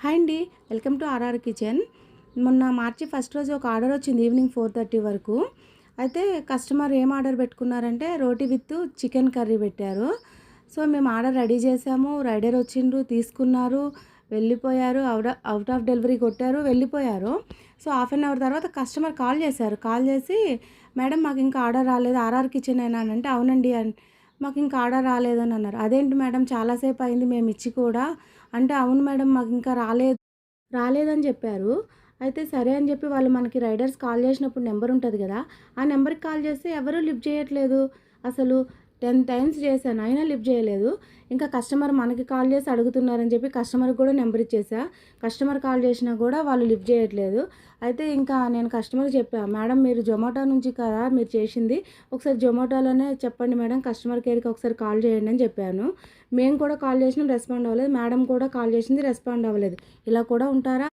Hi అండి. Welcome to RR kitchen. మొన్న మార్చి ఫస్ట్ రోజు ఒక ఆర్డర్ వచ్చింది ఈవినింగ్ 4:30 వరకు. అయితే కస్టమర్ ఏం ఆర్డర్ పెట్టుకున్నారంటే రోటీ విత్ చికెన్ కర్రీ పెట్టారు. సో మేము ఆర్డర్ రెడీ చేసాము. రైడర్ వచ్చిండ్రు, తీసుకున్నారు, వెళ్ళిపోయారు. అవుట్ ఆఫ్ డెలివరీ కొట్టారు, వెళ్ళిపోయారు. సో హాఫ్ అన్ అవర్ తర్వాత కస్టమర్ కాల్ చేశారు. కాల్ చేసి మేడం మాకు ఇంకా ఆర్డర్ రాలేదు, ఆర్ఆర్ కిచెనేనా అని అంటే అవునండి మాకు ఇంకా ఆర్డర్ రాలేదని అన్నారు. అదేంటి మేడం చాలాసేపు అయింది మేము ఇచ్చి కూడా అంటే, అవును మేడం మాకు ఇంకా రాలేదని చెప్పారు. అయితే సరే అని చెప్పి వాళ్ళు మనకి రైడర్స్ కాల్ చేసినప్పుడు నెంబర్ ఉంటది కదా! ఆ నెంబర్‌కి కాల్ చేస్తే ఎవరు లిఫ్ట్ చేయట్లేదు. అసలు 10 టైమ్స్ చేశాను అయినా లిఫ్ట్ చేయలేదు. ఇంకా కస్టమర్ మనకి కాల్ చేసి అడుగుతున్నారని చెప్పి కస్టమర్‌కి కూడా నెంబర్ ఇచ్చేసా. కస్టమర్ కాల్ చేసినా కూడా వాళ్ళు లిఫ్ట్ చేయట్లేదు. అయితే ఇంకా నేను కస్టమర్‌కి చెప్పా, మేడం మీరు జొమాటో నుంచి కదా మీరు చేసింది, ఒకసారి జొమాటోలోనే చెప్పండి మేడం, కస్టమర్ కేర్‌కి ఒకసారి కాల్ చేయండి అని చెప్పాను. మేము కూడా కాల్ చేసినాం, రెస్పాండ్ అవ్వలేదు. మేడం కూడా కాల్ చేసింది, రెస్పాండ్ అవ్వలేదు. ఇలా కూడా ఉంటారా?